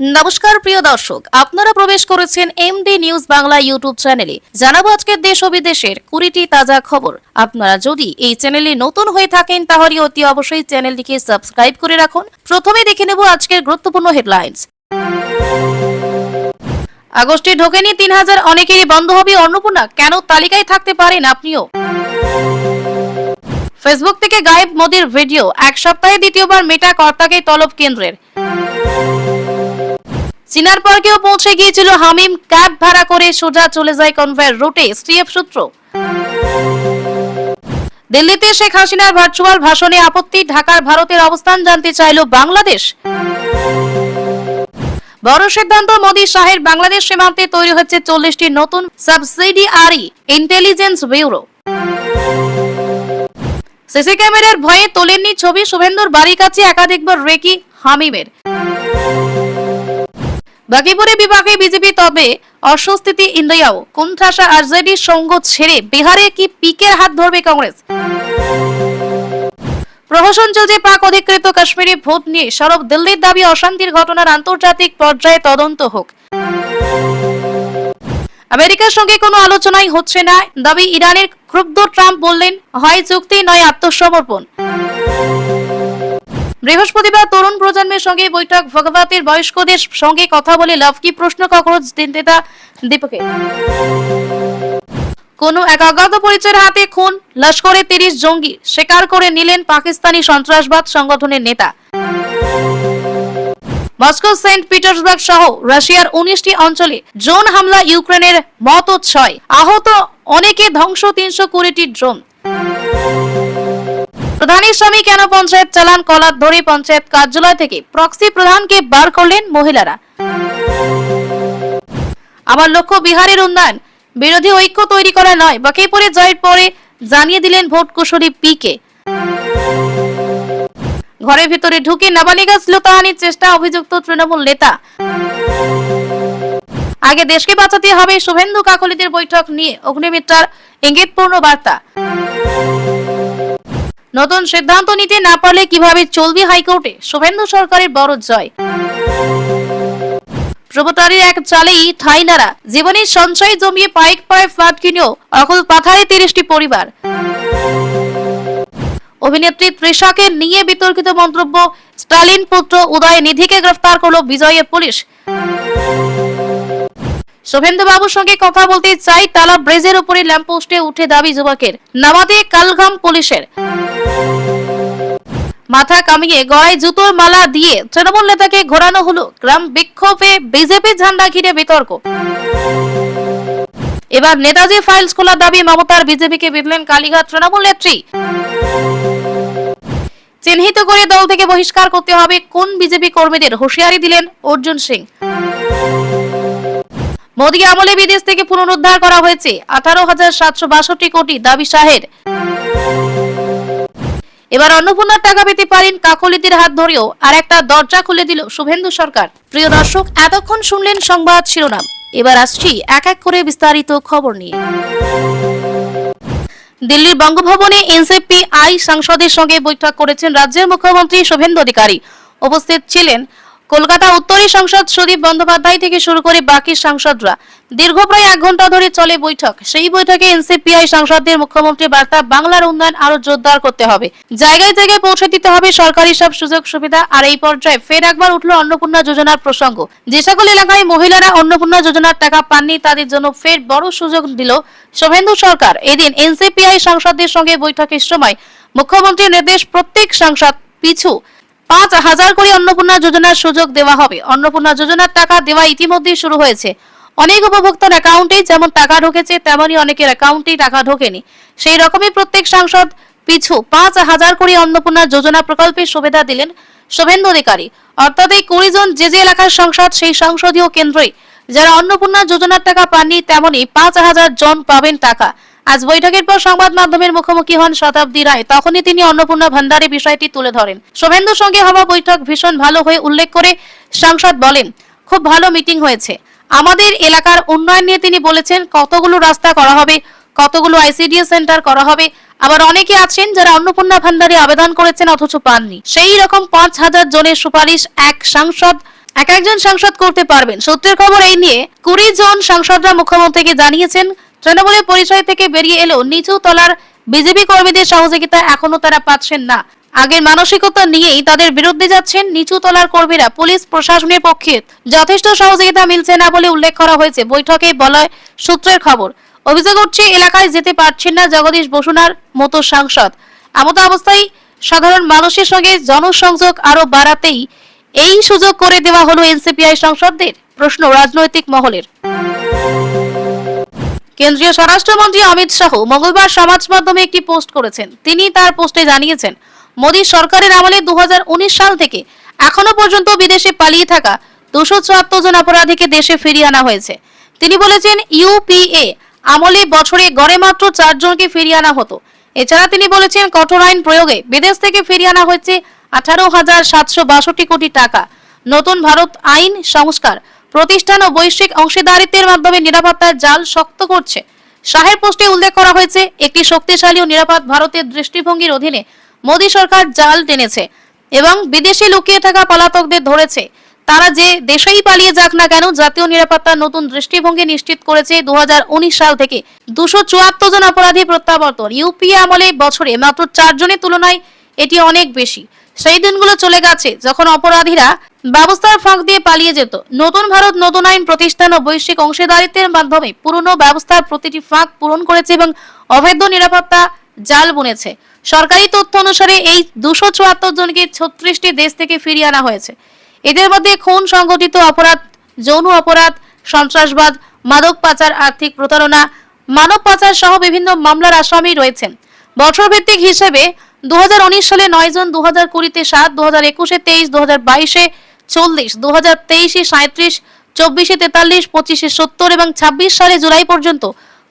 নমস্কার প্রিয় দর্শক, আপনারা প্রবেশ করেছেন এমডি নিউজ বাংলা ইউটিউব চ্যানেলে। জানাবো আজকের দেশ ও বিদেশের 20টি তাজা খবর। আপনারা যদি এই চ্যানেলে নতুন হয়ে থাকেন তাহলে অতি অবশ্যই চ্যানেলটিকে সাবস্ক্রাইব করে রাখুন। প্রথমে দেখে নেব আজকের গুরুত্বপূর্ণ হেডলাইন্স। আগস্টে ঢোকেনি 3000, অনেকেরই বন্ধ হবে অন্নপূর্ণা, কেন তালিকায় থাকতে পারেন আপনিও। ফেসবুক থেকে গায়েব মোদির ভিডিও, এক সপ্তাহে দ্বিতীয়বার মেটা কর্তাকে তলব কেন্দ্রের। চীনার পার্কেও পৌঁছে গিয়েছিল হামিম, ক্যাব ভাড়া করে সোজা চলে যায় কনভয়ের রুটে, সিএফ সূত্র। দিল্লিতে শেখ হাসিনার ভার্চুয়াল ভাষণে আপত্তি, ঢাকার ভারতের অবস্থান জানতে চাইল বাংলাদেশ। বড় সিদ্ধান্ত মোদী শাহের, বাংলাদেশ সীমান্তে তৈরি হচ্ছে 40টি নতুন সাবসিডিয়ারি ইন্টেলিজেন্স ব্যুরো। সিসি ক্যামেরার ভয়ে তোলেননি ছবি, শুভেন্দুর বাড়ির কাছে একাধিকবার রেকি হামিমের। বাকিপুরে বিভাগে বিজেপি, তবে অস্বস্তিতে ইন্ডিয়াও। কুণ্ঠাসা আরজেডির সঙ্গ ছেড়ে বিহারে কি পিকের হাত ধরবে কংগ্রেস। প্রহসন চলছে পাক অধিকৃত কাশ্মীরে ভোট নিয়ে সরব দিল্লির দাবি, অশান্তির ঘটনার আন্তর্জাতিক পর্যায়ে তদন্ত হোক। আমেরিকার সঙ্গে কোনো আলোচনাই হচ্ছে না, দাবি ইরানের। ক্ষুব্ধ ট্রাম্প বললেন, হয় চুক্তি নয় আত্মসমর্পণ। বৃহস্পতিবার তরুণ প্রজন্মের সঙ্গে বৈঠক, ভগবতের বয়স্কদের সঙ্গে কথা বলে লাভ কি, প্রশ্ন ককরোচ নেতা দীপকের। কোন এক অজ্ঞাত পরিচয়ের হাতে খুন, লস্করে 30 জঙ্গি, স্বীকার করে নিলেন পাকিস্তানি সন্ত্রাসবাদ সংগঠনের নেতা। মস্কো, সেন্ট পিটার্সবার্গ সহ রাশিয়ার 19টি অঞ্চলে ড্রোন হামলা, ইউক্রেনের মত 6, আহত অনেকে, ধ্বংস 320টি ড্রোন। প্রধানের স্বামী কেন পঞ্চায়েত চালান, কলার ধরে পঞ্চায়েত কার্যালয় থেকে প্রক্সি প্রধানকে বার করলেন মহিলারা। আমার লক্ষ্য বিহারের উন্নয়ন, বিরোধী ঐক্য তৈরি করা নয়, বাকিপুরে জয়ের পরে জানিয়ে দিলেন ভোট কুশলী পিকে। ঘরের ভিতরে ঢুকে নাবালিকা শ্লীলতাহানির চেষ্টা, অভিযুক্ত তৃণমূল নেতা। আগে দেশকে বাঁচাতে হবে, শুভেন্দু কাকলিদের বৈঠক নিয়ে অগ্নিমিত্রার ইঙ্গিতপূর্ণ বার্তা। নতুন সিদ্ধান্ত নিতে না পারলে কিভাবে চলবে হাইকোর্টে, শুভেন্দু সরকারের বড় জয়। প্রবতারীর এক চালেই ঠাই নাড়া, জীবনের সঞ্চয় জমিয়ে পাইক পায়ে ফ্ল্যাট কিনেও অকল পাথারে 30টি পরিবার। অভিনেত্রী তৃষাকে নিয়ে বিতর্কিত মন্তব্য, স্টালিন পুত্র উদয় নিধিকে গ্রেফতার করল বিজয়ের পুলিশ। শুভেন্দু বাবুর সঙ্গে কথা বলতে চাই, তালা ব্রিজের উপরে ল্যাম্পপোস্টে উঠে দাবি যুবকের, নামাতে কালঘাম পুলিশের। মাথা কামিয়ে গলায় জুতোর মালা দিয়ে তৃণমূল নেতাকে ঘোরানো হলো, গ্রাম বিক্ষোভে বিজেপি ঝান্ডা ঘিরে বিতর্ক। এবার নেতাজি ফাইলস খোলার দাবি মমতার, বিজেপিকে বিঁধলেন কালীঘাট তৃণমূল নেত্রী। চিহ্নিত করে দল থেকে বহিষ্কার করতে হবে কোন বিজেপি কর্মীদের, হুঁশিয়ারি দিলেন অর্জুন সিং। মোদী আমলে বিদেশ থেকে পুনরুদ্ধার করা হয়েছে 18,762 কোটি, দাবি শাহের। এবার অন্নপূর্ণার টাকা পেতে পারেন কাকলিদের হাত ধরেও আর একটা দরজা খুলে দিল শুভেন্দু সরকার। প্রিয় দর্শক, এতক্ষণ শুনলেন সংবাদ শিরোনাম, এবার আসছি এক এক করে বিস্তারিত খবর নিয়ে। দিল্লির বঙ্গভবনে এনসিপি আই সাংসদের সঙ্গে বৈঠক করেছেন রাজ্যের মুখ্যমন্ত্রী শুভেন্দু অধিকারী। উপস্থিত ছিলেন কলকাতা উত্তরী সাংসদ সুদীপ বন্দ্যোপাধ্যায় থেকে শুরু করে বাকি সাংসদরা। দীর্ঘ প্রায় 1 ঘন্টা ধরে চলে বৈঠক। সেই বৈঠকে এনসিপিআই সাংসদদের মুখ্যমন্ত্রী বার্তা, বাংলার উন্নয়ন আরো জোরদার করতে হবে, জায়গায় জায়গায় পৌঁছে দিতে হবে সরকারি সব সুযোগ সুবিধা। আর এই পর্যায়ে ফের একবার উঠল অন্নপূর্ণা যোজনার প্রসঙ্গ। যে সকল এলাকায় মহিলারা অন্নপূর্ণা যোজনার টাকা পাননি তাদের জন্য ফের বড় সুযোগ দিল শুভেন্দু সরকার। এদিন এনসিপিআই সাংসদদের সঙ্গে বৈঠকের সময় মুখ্যমন্ত্রীর নির্দেশ, প্রত্যেক সাংসদ পিছু 5,000 করে অন্নপূর্ণা যোজনার সুযোগ দেওয়া হবে। অন্নপূর্ণা যোজনার টাকা দেওয়া ইতিমধ্যেই শুরু হয়েছে। অনেক উপভোক্তার অ্যাকাউন্টে যেমন টাকা ঢুকেছে, তেমনি অনেকের অ্যাকাউন্টে টাকা ঢোকেনি। সেই রকমই প্রত্যেক সাংসদ পিছু 5,000 করে অন্নপূর্ণা যোজনা প্রকল্পের সুবিধা দিলেন শুভেন্দু অধিকারী। অর্থাৎ এই 20 জন যে এলাকার সংসদ, সেই সংসদীয় কেন্দ্রে যারা অন্নপূর্ণা যোজনার টাকা পাননি, তেমনি 5,000 জন পাবেন টাকা। আজ বৈঠকের পর সংবাদ মাধ্যমের মুখোমুখি হন শতাব্দী রায়। তখনই তিনি অন্নপূর্ণা ভান্ডারের বিষয়টি তুলে ধরেন। শুভেন্দুর সঙ্গে হওয়া বৈঠক ভীষণ ভালো হয়ে উল্লেখ করে সাংসদ বলেন, খুব ভালো মিটিং হয়েছে। আমাদের এলাকার উন্নয়ন নিয়ে তিনি বলেছেন, কতগুলো রাস্তা করা হবে, কতগুলো আইসিডিএস সেন্টার করা হবে। আবার অনেকে আছেন যারা অন্নপূর্ণা ভান্ডারে আবেদন করেছেন অথচ পাননি। সেই রকম 5,000 জনের সুপারিশ এক সাংসদ একজন সাংসদ করতে পারবেন। সূত্রের খবর, এই নিয়ে 20 জন সাংসদরা মুখ্যমন্ত্রীকে জানিয়েছেন। তৃণমূলের পরিচয় থেকে বেরিয়ে এলেও নিচু তলার বিজেপি কর্মীদের সহযোগিতা এখনো তারা পাচ্ছেন না। আগের মানসিকতা নিয়েই তাদের বিরুদ্ধে যাচ্ছেন নিচু তলার কর্মীরা। পুলিশ প্রশাসনের পক্ষে যথেষ্ট সহযোগিতা মিলছে না বলে উল্লেখ করা হয়েছে বৈঠকে বলা সূত্রের খবর। অভিযোগ উঠছে, এলাকায় যেতে পারছেন না জগদীশ বসুনার মতো সাংসদ। এমত অবস্থায় সাধারণ মানুষের সঙ্গে জনসংযোগ আরো বাড়াতেই এই সুযোগ করে দেওয়া হলো এনসিপিআই সাংসদদের। প্রশ্ন রাজনৈতিক মহলের। কেন্দ্রীয় স্বরাষ্ট্রমন্ত্রী অমিত শাহ মঙ্গলবার সমাজ মাধ্যমে একটি পোস্ট করেছেন। তিনি তার পোস্টে জানিয়েছেন, মোদী সরকারের আমলে 2019 সাল থেকে এখনো পর্যন্ত বিদেশে পালিয়ে থাকা 274 জন অপরাধীকে দেশে ফিরিয়ে আনা হয়েছে। তিনি বলেছেন, ইউপিএ আমলে বছরে গড়ে মাত্র 4 জনকে ফিরিয়ে আনা হতো। এছাড়া তিনি বলেছেন, কঠোর আইন প্রয়োগে বিদেশ থেকে ফিরিয়ে আনা হয়েছে 18,762 কোটি টাকা। নতুন ভারত আইন সংস্কার প্রতিষ্ঠান ও বৈশ্বিক অংশীদারিত্বের মাধ্যমে নিরাপত্তার জাল শক্ত করছে। শাহের পোস্টে উল্লেখ করা হয়েছে, একটি শক্তিশালী ও নিরাপদ ভারতের দৃষ্টিভঙ্গির অধীনে মোদী সরকার জাল টেনেছে এবং বিদেশে লুকিয়ে থাকা পলাতকদের ধরেছে। তারা যে দেশেই পালিয়ে যাক না কেন, জাতীয় নিরাপত্তার নতুন দৃষ্টিভঙ্গি নিশ্চিত করেছে। 2019 সাল থেকে 274 জন অপরাধী প্রত্যাবর্তন। ইউপিএ আমলে বছরে মাত্র 4 জনের তুলনায় এটি অনেক বেশি। সেই দিনগুলো চলে গেছে যখন অপরাধীরা ব্যবস্থার ফাঁক দিয়ে পালিয়ে যেত। নতুন ভারত নতুন আইন প্রতিষ্ঠান ও বৈশ্বিক অংশীদারিত্বের মাধ্যমে পুরনো ব্যবস্থার প্রতিটি ফাঁক পূরণ করেছে এবং অবৈধ নিরাপত্তা জাল বুনেছে। সরকারি তথ্য অনুসারে এই 274 জনকে 36টি দেশ থেকে ফিরিয়ে আনা হয়েছে। এদের মধ্যে খুন, সংগঠিত অপরাধ, যৌন অপরাধ, সন্ত্রাসবাদ, মাদক পাচার, আর্থিক প্রতারণা, মানব পাচার সহ বিভিন্ন মামলার আসামি রয়েছেন। বছর ভিত্তিক হিসেবে 2019 সালে 9 জন, 2020-তে 7, 2021-এ 23, 2022-এ 40, 2023-এ 37, 24-এ 43, 25-এ 70 এবং 26 সালে জুলাই পর্যন্ত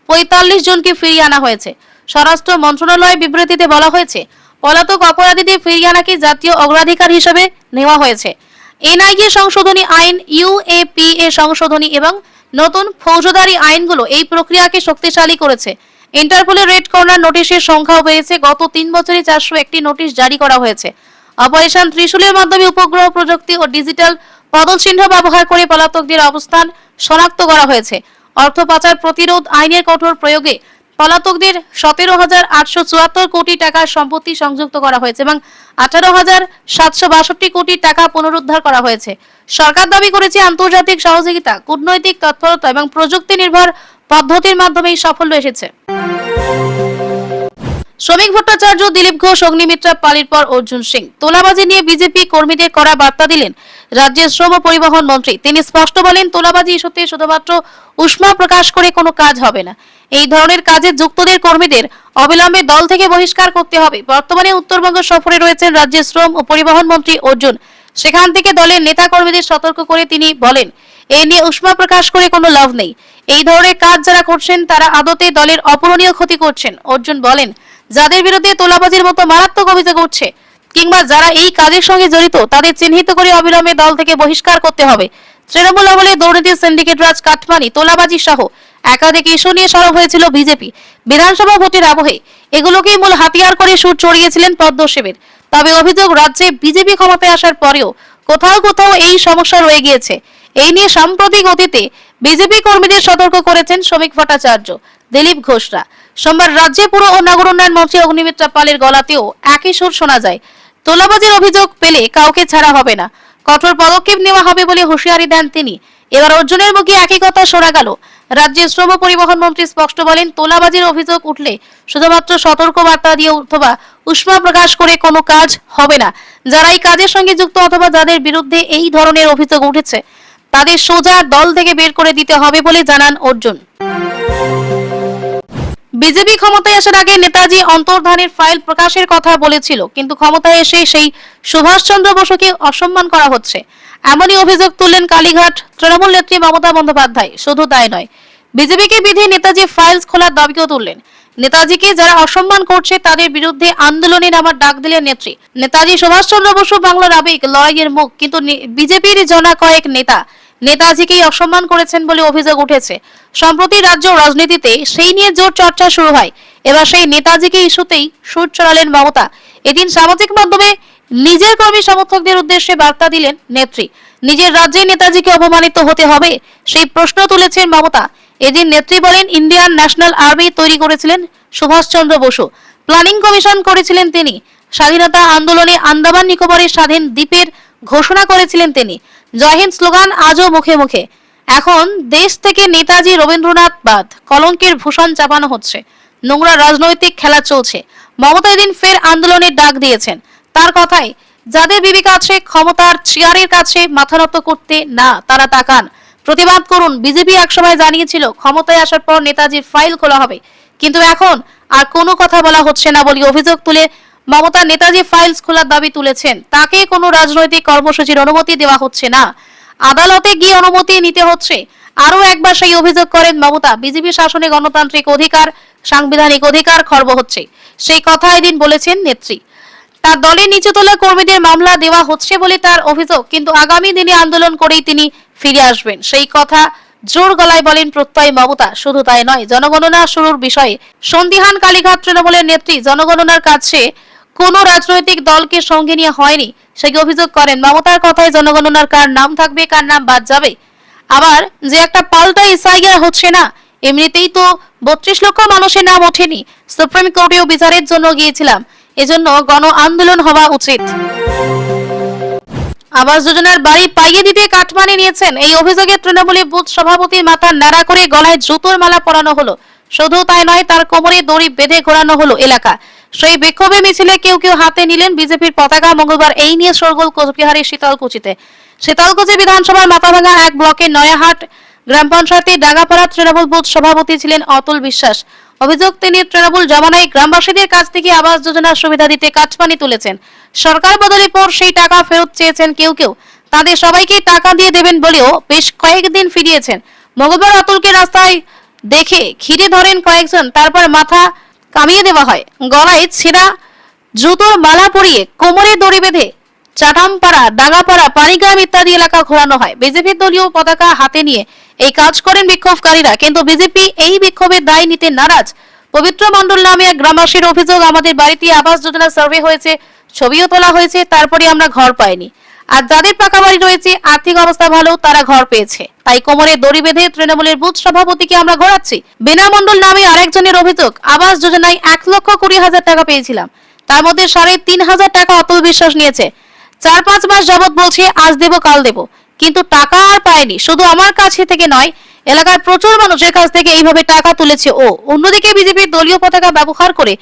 45 জনকে ফিরিয়ে আনা হয়েছে। স্বরাষ্ট্র মন্ত্রণালয়ের বিবৃতিতে বলা হয়েছে, পলাতক অপরাধীদের ফিরিয়ে আনাকে জাতীয় অগ্রাধিকার হিসেবে নেওয়া হয়েছে। এনআইএ সংশোধনী আইন, ইউএপিএ সংশোধনী এবং নতুন ফৌজদারি আইনগুলো এই প্রক্রিয়াকে শক্তিশালী করেছে। ইন্টারপোলের রেড কর্নার নোটিশের সংখ্যাও বেড়েছে। গত 3 বছরে 401টি নোটিশ জারি করা হয়েছে। অপারেশন ত্রিশূলের মাধ্যমে উপগ্রহ প্রযুক্তি ও ডিজিটাল পদচিহ্ন ব্যবহার করে পলাতকদের অবস্থান শনাক্ত করা হয়েছে। অর্থ পাচার প্রতিরোধ আইনের কঠোর প্রয়োগে পলাতকদের 17,874 কোটি টাকার সম্পত্তি সংযুক্ত করা হয়েছে এবং 18,762 কোটি টাকা পুনরুদ্ধার করা হয়েছে। সরকার দাবি করেছে, আন্তর্জাতিক সহযোগিতা, কূটনৈতিক তৎপরতা এবং প্রযুক্তি নির্ভর পদ্ধতির মাধ্যমে সাফল্য এসেছে। শ্রমিক ভট্টাচার্য, দিলীপ ঘোষ, অগ্নিমিত্রা পালির পর অর্জুন সিং। তোলাবাজি নিয়ে বিজেপি কর্মীদের কড়া বার্তা দিলেন রাজ্যের শ্রম ও পরিবহন মন্ত্রী। তিনি স্পষ্ট বলেন, তোলাবাজি ইস্যুতে শুধুমাত্র উষ্মা প্রকাশ করে কোনো কাজ হবে না। এই ধরনের কাজে যুক্তদের কর্মীদের অবিলম্বে দল থেকে বহিষ্কার করতে হবে। বর্তমানে উত্তরবঙ্গ সফরে রয়েছেন রাজ্যের শ্রম ও পরিবহন মন্ত্রী অর্জুন। সেখান থেকে দলের নেতা কর্মীদের সতর্ক করে তিনি বলেন, এই নিয়ে উষ্মা প্রকাশ করে কোনো লাভ নেই। এই ধরনের কাজ যারা করছেন তারা আদতে দলের অপূরণীয় ক্ষতি করছেন। অর্জুন বলেন, যাদের বিরুদ্ধে তোলাবাজির মতো মারাত্মক অভিযোগ উঠছে কিংবা যারা এই কাজের সঙ্গে জড়িত তাদের চিহ্নিত করে অবিলম্বে দল থেকে বহিষ্কার করতে হবে। তৃণমূল আমলে দুর্নীতি, সিন্ডিকেট রাজ, কাটমানি, তোলাবাজি সহ একাধিক ইস্যু নিয়ে সরব হয়েছিল বিজেপি। বিধানসভা ভোটের আবহে এগুলোকেই মূল হাতিয়ার করে সুর চড়িয়েছিলেন পদ্মসেবের। তবে অভিযোগ, রাজ্যে বিজেপি ক্ষমতায় আসার পরেও কোথাও কোথাও এই সমস্যা রয়ে গিয়েছে। এই নিয়ে সাম্প্রতিক অতীতে বিজেপি কর্মীদের সতর্ক করেছেন শ্রমিক ভট্টাচার্য, দিলীপ ঘোষরা। সোমবার রাজ্যে পুর ও নগর উন্নয়ন মন্ত্রী অগ্নিমিত্রা পালের গলাতেও একই সুর শোনা যায়। তোলাবাজির অভিযোগ পেলে কাউকে ছাড়া হবে না, কঠোর পদক্ষেপ নেওয়া হবে বলে হুঁশিয়ারি দেন তিনি। এবার অর্জুনের মুখে একই কথা শোনা গেল। রাজ্যের শ্রম পরিবহন মন্ত্রী স্পষ্ট বলেন, তোলাবাজির অভিযোগ উঠলে শুধুমাত্র সতর্ক বার্তা দিয়ে অথবা উষ্মা প্রকাশ করে কোনো কাজ হবে না। যারা এই কাজের সঙ্গে যুক্ত অথবা যাদের বিরুদ্ধে এই ধরনের অভিযোগ উঠেছে তাদের সোজা দল থেকে বের করে দিতে হবে বলে জানান অর্জুন। বিজেপি ক্ষমতায় আসার আগে নেতাজি অন্তর্ধানের ফাইল প্রকাশের কথা বলেছিল, কিন্তু ক্ষমতায় এসে সেই সুভাষচন্দ্র বসুকে অসম্মান করা হচ্ছে, এমনই অভিযোগ তুললেন কালীঘাট তৃণমূল নেত্রী মমতা বন্দ্যোপাধ্যায়। শুধু তাই নয়, বিজেপিকে বিধিয়ে নেতাজি ফাইলস খোলার দাবিও তুললেন। নেতাজিকে যারা অসম্মান করছে তাদের বিরুদ্ধে আন্দোলনে নামার ডাক দিলেন নেত্রী। নেতাজি সুভাষচন্দ্র বসু বাংলার আবেগ, লড়াইয়ের মুখ, কিন্তু বিজেপির জনা কয়েক নেতা নেতাজিকেই অসম্মান করেছেন বলে অভিযোগ উঠেছে। সম্প্রতি রাজ্য রাজনীতিতে সেই নিয়ে জোর চর্চা শুরু হয়। এবার সেই নেতাজিকে ইস্যুতেই সুর চড়ালেন মমতা। এদিন সামাজিক মাধ্যমে নিজের কর্মী সমর্থকদের উদ্দেশ্যে বার্তা দিলেন নেত্রী। নিজের রাজ্যে নেতাজিকে অপমানিত হতে হবে সেই প্রশ্ন তুলেছেন মমতা। এদিন নেত্রী বলেন, ইন্ডিয়ান ন্যাশনাল আর্মি তৈরি করেছিলেন সুভাষচন্দ্র বসু, প্ল্যানিং কমিশন করেছিলেন তিনি, স্বাধীনতা আন্দোলনে আন্দামান নিকোবরের স্বাধীন দ্বীপের ঘোষণা করেছিলেন তিনি। জয় হিন্দ স্লোগান আজও মুখে মুখে। এখন দেশ থেকে নেতাজি রবীন্দ্রনাথ বাদ কলঙ্কের ভূষণ চাপানো হচ্ছে, নোংরা রাজনৈতিক খেলা চলছে। মমতা এদিন ফের আন্দোলনের ডাক দিয়েছেন। তার কথায়, যাদের বিবেক আছে ক্ষমতার চেয়ারের কাছে মাথা নত করতে না, তারা তাকান, প্রতিবাদ করুন। বিজেপি একসময় জানিয়েছিল ক্ষমতায় আসার পর নেতাজির ফাইল খোলা হবে, কিন্তু এখন আর কোনো কথা বলা হচ্ছে না বলে অভিযোগ তুলে মমতা নেতাজি ফাইলস খোলার দাবি তুলেছেন। তাকে কোনো রাজনৈতিক কর্মসূচির অনুমতি দেওয়া হচ্ছে না, আদালতে গিয়ে অনুমতি নিতে হচ্ছে। আরো একবার সেই অভিযোগ করেন মমতা, বিজেপি শাসনে গণতান্ত্রিক অধিকার, সাংবিধানিক অধিকার খর্ব হচ্ছে। সেই কথা এদিন বলেছেন নেত্রী। তার দলের নিচুতলা কর্মীদের মামলা দেওয়া হচ্ছে বলে তার অভিযোগ, কিন্তু আগামী দিনে আন্দোলন করেই তিনি ফিরে আসবেন, সেই কথা জোর গলায় বলেন প্রত্যয় মমতা। শুধু তাই নয়, জনগণনা শুরুর বিষয়ে সন্দিহান কালীঘাট তৃণমূলের নেত্রী জনগণনার কাছে কোনো রাজনৈতিক দলকে সঙ্গে নিয়ে হয়নি সেই অভিযোগ করেন। মমতার কথায় জনগণনার কার নাম থাকবে, কার নাম বাদ যাবে, আবার যে একটা পাল্টা এসআইআর হচ্ছে না, এমনিতেই তো 32 লক্ষ মানুষের নাম ওঠেনি, সুপ্রিম কোর্টেও বিচারের জন্য গিয়েছিলাম, এজন্য গণ আন্দোলন হওয়া উচিত। আবাস যোজনার বাড়ি পাইয়ে দিতে কাটমানি নিয়েছেন, এই অভিযোগে তৃণমূলের বুথ সভাপতির মাথা ন্যাড়া করে গলায় জুতোর মালা পরানো হলো। শুধু তাই নয়, তার কোমরে দড়ি বেঁধে ঘোরানো হলো এলাকা। সেই বিক্ষোভে মিছিলে কেউ কেউ হাতে নিলেন বিজেপির পতাকা। মঙ্গলবার এই নিয়ে শোরগোল কোচবিহারের শীতলকুচিতে। শীতলকুচি বিধানসভার মাথাভাঙা 1 ব্লকের নয়াহাট গ্রাম পঞ্চায়েতের ডাঙ্গাপাড়া তৃণমূল বুথ সভাপতি ছিলেন অতুল বিশ্বাস। অভিযোগ, তিনি তৃণমূল জমানায় গ্রামবাসীদের কাছ থেকে আবাস যোজনার সুবিধা দিতে কাটমানি তুলেছেন। সরকার বদলের পর সেই টাকা ফেরত চেয়েছেন কেউ কেউ, তাদের সবাইকে টাকা দিয়ে দেবেন বলেও বেশ কয়েকদিন ফিরিয়েছেন। মঙ্গলবার অতুলকে রাস্তায় দেখে ঘিরে ধরেন কয়েকজন, তারপর মাথা কামিয়ে দেওয়া হয়, গলায় ছেঁড়া জুতোর মালা পরিয়ে কোমরে দড়ি বেঁধে চাটামপাড়া, ডাঙ্গাপাড়া, পানিগ্রাম ইত্যাদি এলাকা ঘোরানো হয়। বিজেপির দলীয় পতাকা হাতে নিয়ে এই কাজ করেন বিক্ষোভকারীরা, কিন্তু বিজেপি এই বিক্ষোভের দায় নিতে নারাজ। পবিত্র মণ্ডল নামে এক গ্রামবাসীর অভিযোগ, আমাদের বাড়িতে আবাস যোজনা সার্ভে হয়েছে, ছবিও তোলা হয়েছে, তারপরে আমরা ঘর পাইনি। আর যাদের পাকা বাড়ি রয়েছে, আর্থিক অবস্থা ভালো, তারা ঘর পেয়েছে, তাই কোমরে দড়ি বেঁধে তৃণমূলের বুথ সভাপতিকে আমরা ঘোরাচ্ছি। বিনা মণ্ডল নামে আরেকজনের অভিযোগ, আবাস যোজনায় 1,20,000 টাকা পেয়েছিলাম, তার মধ্যে 3,500 টাকা অতুল বিশ্বাস নিয়েছে। 4-5 মাস যাবত বলছে আজ দেব কাল দেব, কিন্তু টাকা আর পায়নি। শুধু আমার কাছে থেকে নয়, এলাকার প্রচুর মানুষের কাছ থেকে এইভাবে টাকা তুলেছে ও। অন্যদিকে বিজেপির দলীয় পতাকা ব্যবহার করে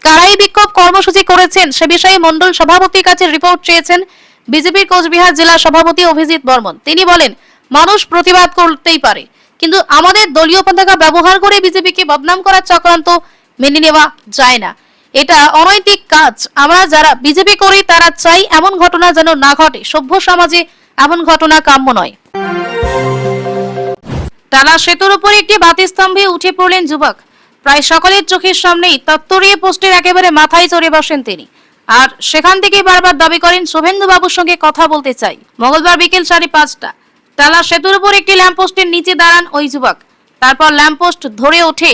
কারাই বিক্ষোভ কর্মসূচি করেছেন সে বিষয়ে মণ্ডল সভাপতির কাছে রিপোর্ট চেয়েছেন বিজেপির কোচবিহার জেলা সভাপতি অভিজিৎ বর্মন। তিনি বলেন, মানুষ প্রতিবাদ করতেই পারে, কিন্তু আমাদের দলীয় পতাকা ব্যবহার করে বিজেপিকে বদনাম করার চক্রান্ত মেনে নেওয়া যায় না। এটা অনৈতিক কাজ। আমরা যারা বিজেপি করি তারা চাই এমন ঘটনা যেন না ঘটে। সভ্য সমাজে এমন ঘটনা কাম্য নয়। টালা সেতুর উপর একটি বাতিস্তম্ভে উঠে পড়লেন যুবক। প্রায় সকলের চোখের সামনেই তত্তরিয়ে পোস্টের একেবারে মাথায় চড়ে বসেন তিনি, আর সেখান থেকে বারবার দাবি করেন শুভেন্দু বাবুর সঙ্গে কথা বলতে চাই। মঙ্গলবার বিকেল 5:30 টালা সেতুর উপর একটি ল্যাম্পপোস্টের নিচে দাঁড়ান ওই যুবক। তারপর ল্যাম্পপোস্ট ধরে ওঠে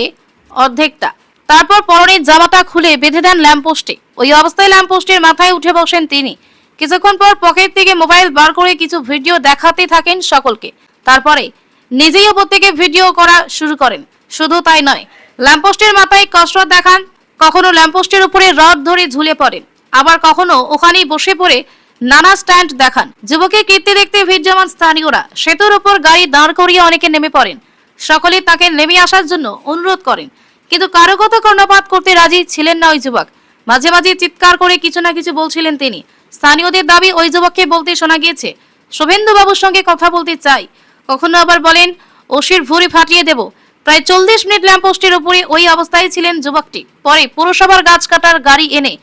অর্ধেকটা, তারপর পরনের জামাটা খুলে বেঁধে দেন ল্যাম্পপোস্টে। ওই অবস্থায় ল্যাম্পপোস্টের মাথায় উঠে বসেন তিনি। কিছুক্ষণ পর পকেট থেকে মোবাইল বার করে কিছু ভিডিও দেখাতে থাকেন সকলকে, তারপরে নিজেই উপর থেকে ভিডিও করা শুরু করেন। শুধু তাই নয়, ল্যাম্পপোস্টের মাথায় কসরত দেখান, কখনো ল্যাম্পপোস্টের উপরে রড ধরে ঝুলে পড়েন, আবার কখনো ওখানেই বসে পড়ে নানা স্ট্যান্ড দেখান। যুবকের কীর্তি দেখতে ভিড় স্থানীয়রা। সেতুর উপর গাড়ি দাঁড় করিয়ে অনেকে নেমে পড়েন, সকলে তাকে নেমে আসার জন্য অনুরোধ করেন, কিন্তু কারো কথা কর্ণপাত করতে রাজি ছিলেন না ওই যুবক। মাঝে মাঝে চিৎকার করে কিছু না কিছু বলছিলেন তিনি। স্থানীয়দের দাবি, ওই যুবককে বলতে শোনা গিয়েছে শুভেন্দু বাবুর সঙ্গে কথা বলতে চাই, কখনো আবার বলেন ওসির ভুঁড়ি ফাটিয়ে দেব। প্রায় 40 মিনিট ল্যাম্পপোস্টের উপরে ওই অবস্থায় ছিলেন যুবকটি। পরে পুরসভার গাছ কাটার গাড়ি এনে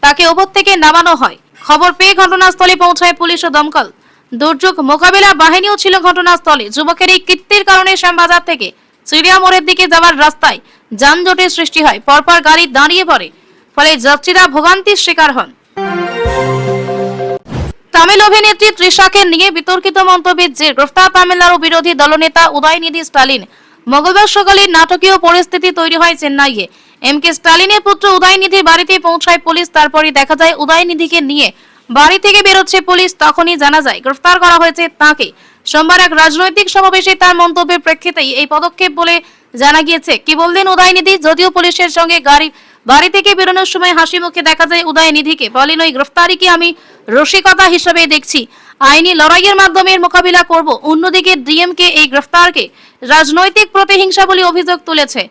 তাকে ওপর থেকে নামানো হয়। খবর পেয়ে ঘটনাস্থলে পৌঁছায় পুলিশ ও দমকল। দুর্যোগ মোকাবিলা বাহিনীও ছিল ঘটনাস্থলে। যুবকের এই কীর্তির কারণে শ্যামবাজার থেকে চিড়িয়া মোড়ের দিকে যাওয়ার রাস্তায় যানজটের সৃষ্টি হয়, পরপর গাড়ি দাঁড়িয়ে পড়ে, ফলে যাত্রীরা ভোগান্তির শিকার হন। তামিল অভিনেত্রী তৃষাকে নিয়ে বিতর্কিত মন্তব্যের জের গ্রেফতার তামিলনাড়ু বিরোধী দলনেতা উদয়নিধি স্টালিন। মঙ্গলবার সকালে নাটকীয় পরিস্থিতি তৈরি হয় চেন্নাইয়ে। এম কে স্টালিনের পুত্র উদয়নিধির বাড়িতে পৌঁছায় পুলিশ। তারপরে দেখা যায় উদয়নিধিকে নিয়ে বাড়ি থেকে বেরোচ্ছে পুলিশ, তখনই জানা যায় গ্রেফতার করা হয়েছে তাকে। সোমবার এক রাজনৈতিক সমাবেশে তার মন্তব্যের প্রেক্ষিতেই এই পদক্ষেপ বলে জানা গিয়েছে। কি বললেন উদয়নিধি? যদিও পুলিশের সঙ্গে বাড়ি থেকে বেরোনোর সময় হাসি মুখে দেখা যায় উদয়নিধিকে, বলেন ওই গ্রেফতারিকে আমি রসিকতা হিসেবে দেখছি, আইনি লড়াইয়ের মাধ্যমে মোকাবিলা করব। অন্যদিকে ডিএমকে এই গ্রেফতারকে রাজনৈতিক প্রতিহিংসা বলে অভিযোগ তুলেছে।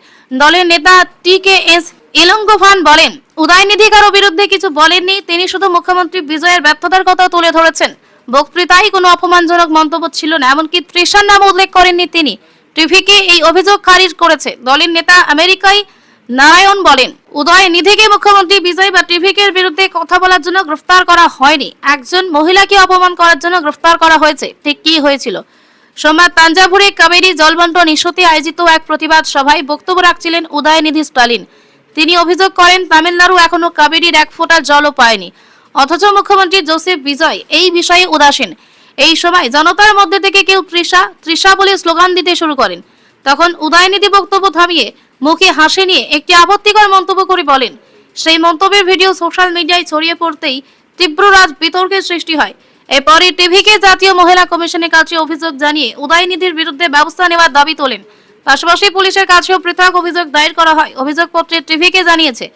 দলের নেতা টি.কে.এস. ইলঙ্গোভান বলেন, উদয়নিধি কারো বিরুদ্ধে কিছু বলেননি, তিনি শুধু মুখ্যমন্ত্রী বিজয়ের ব্যর্থতার কথা তুলে ধরেছেন। বক্তৃতায় কোনো অপমানজনক মন্তব্য ছিল না, এমনকি তৃষার নাম উল্লেখ করেননি তিনি। টিভিকে এই অভিযোগ খারিজ করেছে। দলের নেতা আমেরিকায় নারায়ণ বলেন, উদয়নিধিকে মুখ্যমন্ত্রী বিজয় বা টিভিকে বিরুদ্ধে কথা বলার জন্য গ্রেফতার করা হয়নি, একজন মহিলাকে অপমান করার জন্য গ্রেফতার করা হয়েছে। ঠিক কি হয়েছিল? সোমবার তাঞ্জাভুরে কাবেরী জলবন্টন ইস্যুতে আয়োজিত এক প্রতিবাদ সভায় বক্তব্য রাখছিলেন উদয়নিধি স্টালিন। তিনি অভিযোগ করেন, তামিলনাড়ু এখনো কাবেরীর এক ফোঁটা জলও পায়নি, অথচ মুখ্যমন্ত্রী জোসেফ বিজয় এই বিষয়ে উদাসীন। এই সময় জনতার মধ্যে থেকে কেউ তৃষা তৃষা বলে স্লোগান দিতে শুরু করেন। তখন উদয়নিধি বক্তব্য থামিয়ে মুখে হাসি নিয়ে একটি আপত্তিকর মন্তব্য করে বলেন। সেই মন্তব্যের ভিডিও সোশ্যাল মিডিয়ায় ছড়িয়ে পড়তেই তীব্র বিতর্কের সৃষ্টি হয়। এরপরে টিভিকে জাতীয় মহিলা কমিশনের কাছে অভিযোগ জানিয়ে উদয়নিধির বিরুদ্ধে ব্যবস্থা নেওয়ার দাবি তোলেন। পাশাপাশি পুলিশের কাছেও পৃথক অভিযোগ দায়ের করা হয়। অভিযোগপত্রে টিভিকে জানিয়েছে,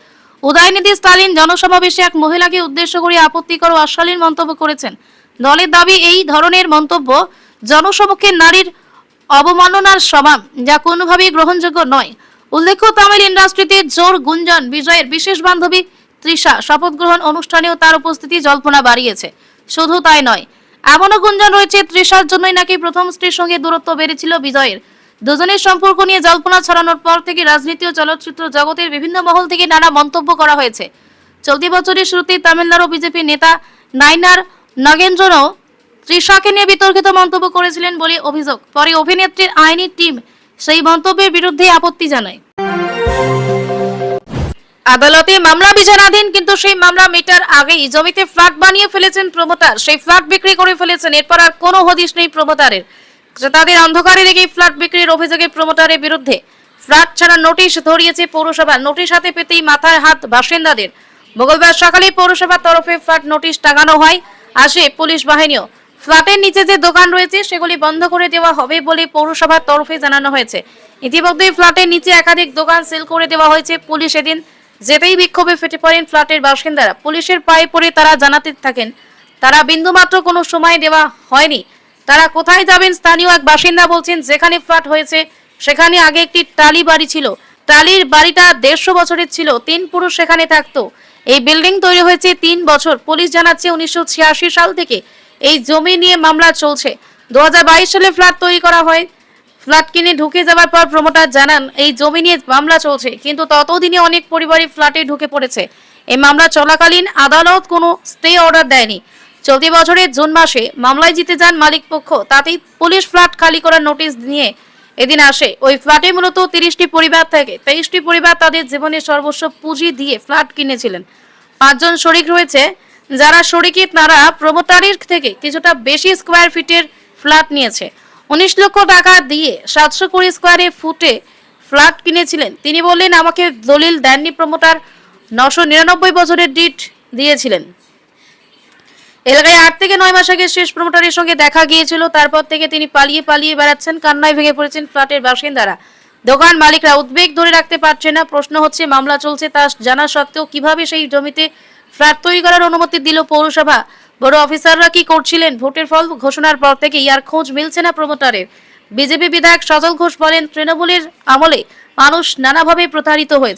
উদয়নিধি স্টালিন জনসমাবেশে এক মহিলাকে উদ্দেশ্য করে আপত্তিকর ও অশালীন মন্তব্য করেছেন। দলের দাবি, এই ধরনের মন্তব্য জনসমক্ষে নারীর অবমাননার সমান, যা কোনোভাবেই গ্রহণযোগ্য নয়। উল্লেখ্য, তামিল ইন্ডাস্ট্রিতে জোর গুঞ্জন বিজয়ের বিশেষ বান্ধবী তৃষা শপথ গ্রহণ অনুষ্ঠানেও তার উপস্থিতি জল্পনা বাড়িয়েছে। শুধু তাই নয়, এমনও গুঞ্জন রয়েছে তৃষার জন্যই নাকি প্রথম স্ত্রীর সঙ্গে দূরত্ব বেড়েছিল বিজয়ের। দুজনের সম্পর্ক নিয়ে জল্পনা ছড়ানোর পর থেকে রাজনীতি ও চলচ্চিত্র জগতের বিভিন্ন মহল থেকে নানা মন্তব্য করা হয়েছে। চলতি বছরের শুরুতেই তামিলনাড়ু বিজেপি নেতা নাইনার নাগেন্দ্রনও তৃষাকে নিয়ে বিতর্কিত মন্তব্য করেছিলেন বলে অভিযোগ। পরে অভিনেত্রীর আইনি টিম সেই মন্তব্যের বিরুদ্ধে আপত্তি জানায়। আদালতে মামলা বিচারাধীন, কিন্তু সেই মামলা মিটার আগেই জমিতে ফ্ল্যাট বানিয়ে ফেলেছেন প্রমোটার। সেই ফ্ল্যাট বিক্রি করে ফেলেছেন। এরপর আর কোনো হদিশ নেই প্রমোটারের। তাদের অন্ধকারে রেখে ফ্ল্যাট বিক্রির অভিযোগে প্রমোটারের বিরুদ্ধে ফ্ল্যাট ছাড়া নোটিশ ধরিয়েছে পৌরসভা। নোটিশ হাতে পেতেই মাথায় হাত বাসিন্দাদের। মঙ্গলবার সকালে পৌরসভার তরফে ফ্ল্যাট নোটিশ টাঙানো হয়। আসে পুলিশ বাহিনীও। ফ্ল্যাটের নিচে যে দোকান রয়েছে সেগুলি বন্ধ করে দেওয়া হবে বলে পৌরসভার তরফে জানানো হয়েছে। ইতিমধ্যে ফ্ল্যাটের নিচে একাধিক দোকান সিল করে দেওয়া হয়েছে। পুলিশ এদিন যেতেই বিক্ষোভে ফেটে পড়েন ফ্ল্যাটের বাসিন্দারা। পুলিশের পায়ে পড়ে তারা জানাতে থাকেন, তারা বিন্দুমাত্র কোনো সময় দেওয়া হয়নি। তারা কোথায় যাবেন? স্থানীয় এক বাসিন্দা বলছেন, যেখানে ফ্ল্যাট হয়েছে সেখানে আগে একটি টালি বাড়ি ছিল। টালির বাড়িটা 150 বছরের ছিল। 3 পুরুষ সেখানে থাকতো। এই বিল্ডিং তৈরি হয়েছে 3 বছর। পুলিশ জানাচ্ছে 1986 সাল থেকে এই জমি নিয়ে মামলা চলছে। 2022 সালে ফ্ল্যাট তৈরি করা হয়। ফ্ল্যাট কিনে ঢুকে যাওয়ার পর প্রমোটার জানান এই জমি নিয়ে মামলা চলছে, কিন্তু ততদিনে অনেক পরিবারই ফ্ল্যাটে ঢুকে পড়েছে। এই মামলা চলাকালীন আদালত কোনো স্টে অর্ডার দেয়নি। চলতি বছরের জুন মাসে মামলায় জিতে যান মালিক পক্ষ। তাতেই পুলিশ ফ্ল্যাট খালি করার নোটিশ নিয়ে এদিন আসে। ওই ফ্ল্যাটে মূলত 30টি পরিবার থাকে। 23টি পরিবার তাদের জীবনের সর্বস্ব পুঁজি দিয়ে ফ্ল্যাট কিনেছিলেন। 5 জন শরিক রয়েছে। যারা শরিকি তারা প্রমোটারের থেকে কিছুটা বেশি স্কোয়ার ফিটের ফ্ল্যাট নিয়েছে। 19 লক্ষ টাকা দিয়ে 720 স্কোয়ার ফুটে ফ্ল্যাট কিনেছিলেন। তিনি বললেন, আমাকে দলিল দেননি প্রমোটার, 999 বছরের ডিট দিয়েছিলেন। এলাকায় 8 থেকে 9 মাস আগে শেষ প্রমোটারের সঙ্গে দেখা গিয়েছিল। তারপর থেকে তিনি পালিয়ে বেড়াচ্ছেন। কান্নায় ভেঙে পড়েছেন ফ্ল্যাটের বাসিন্দারা। দোকান মালিকরা উদ্বেগ ধরে রাখতে পারছে না। প্রশ্ন হচ্ছে, মামলা চলছে তা জানা সত্ত্বেও কিভাবে সেই জমিতে ফ্ল্যাট তৈরি করার অনুমতি দিল পৌরসভা? বড় অফিসাররা কি করছিলেন? ভোটের ফল ঘোষণার পর থেকে আর খোঁজ মিলছে না প্রমোটারের। বিজেপি বিধায়ক সজল ঘোষ বলেন, তৃণমূলের আমলে মানুষ নানাভাবে প্রতারিত হয়েছে।